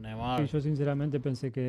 Neymar. Yo sinceramente pensé que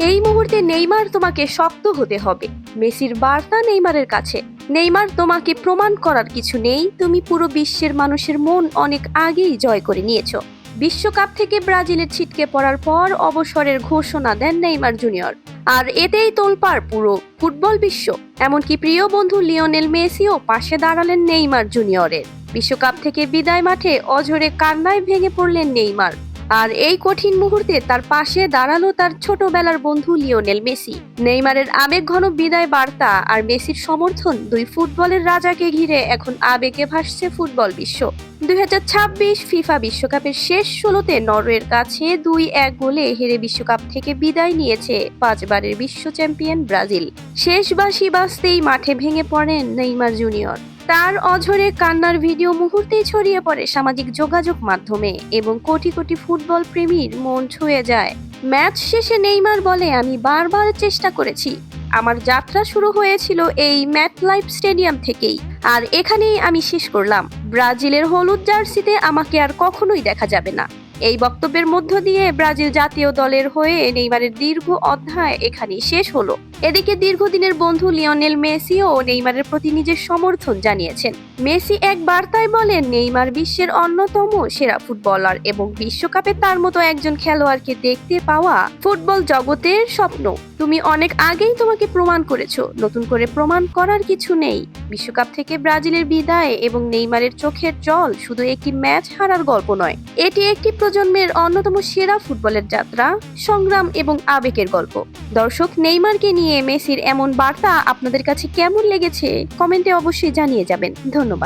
এই মুহূর্তে Neymar তোমাকে শক্ত হতে হবে। মেসির বার্তা নেইমারের কাছে, নেইমার তোমাকে প্রমাণ করার কিছু নেই, তুমি পুরো বিশ্বের মানুষের মন অনেক আগেই জয় করে নিয়েছো। বিশ্বকাপ থেকে ব্রাজিলের ছিটকে পড়ার পর অবসরের ঘোষণা দেন নেইমার জুনিয়র, আর এতেই তোলপাড় পুরো ফুটবল বিশ্ব। এমনকি প্রিয় বন্ধু লিওনেল মেসিও পাশে দাঁড়ালেন নেইমার জুনিয়রের। বিশ্বকাপ থেকে বিদায় মাঠে অঝরে কান্নায় ভেঙে পড়লেন নেইমার, আর এই কঠিন মুহূর্তে তার পাশে দাঁড়ালো তার ছোটবেলার বন্ধু লিওনেল মেসি। নেইমারের আবেগঘন বিদায় বার্তা আর মেসির সমর্থন, দুই ফুটবলের রাজাকে ঘিরে এখন আবেগে ভাসছে ফুটবল বিশ্ব। 2026 ফিফা বিশ্বকাপের শেষ 16তে নরওয়ের কাছে 2-1 গোলে হেরে বিশ্বকাপ থেকে বিদায় নিয়েছে 5 বারের বিশ্ব চ্যাম্পিয়ন ব্রাজিল। শেষ বাঁশি বাজতেই মাঠে ভেঙে পড়েন নেইমার জুনিয়র। তার অঝরে কান্নার ভিডিও মুহূর্তেই ছড়িয়ে পড়ে সামাজিক যোগাযোগ মাধ্যমে এবং কোটি কোটি ফুটবল প্রেমীর মন ছুঁয়ে যায়। ম্যাচ শেষে নেইমার বলে, আমি বারবার চেষ্টা করেছি। আমার যাত্রা শুরু হয়েছিল এই ম্যাটলাইফ স্টেডিয়াম থেকেই, আর এখানেই আমি শেষ করলাম। ব্রাজিলের হলুদ জার্সিতে আমাকে আর কখনোই দেখা যাবে না। এই বক্তব্যের মধ্য দিয়ে ব্রাজিল জাতীয় দলের হয়ে নেইমারের দীর্ঘ অধ্যায় এখানেই শেষ হলো। এদিকে দীর্ঘদিনের বন্ধু লিওনেল মেসিও নেইমারের প্রতি নিজের সমর্থন জানিয়েছেন। মেসি এক বার্তায় বলেন, নেইমার বিশ্বের অন্যতম সেরা ফুটবলার এবং বিশ্বকাপে তার মতো একজন খেলোয়াড়কে দেখতে পাওয়া ফুটবল জগতের স্বপ্ন। তুমি অনেক আগেই তোমাকে প্রমাণ করেছো, নতুন করে প্রমাণ করার কিছু নেই। বিশ্বকাপ থেকে ব্রাজিলের বিদায় এবং নেইমারের চোখের জল শুধু একটি ম্যাচ হারার গল্প নয়, এটি একটি প্রজন্মের অন্যতম সেরা ফুটবলের যাত্রা, সংগ্রাম এবং আবেগের গল্প। দর্শক, নেইমারকে নিয়ে মেসির এমন বার্তা আপনাদের কাছে কেমন লেগেছে কমেন্টে অবশ্যই জানিয়ে যাবেন। ধন্যবাদ।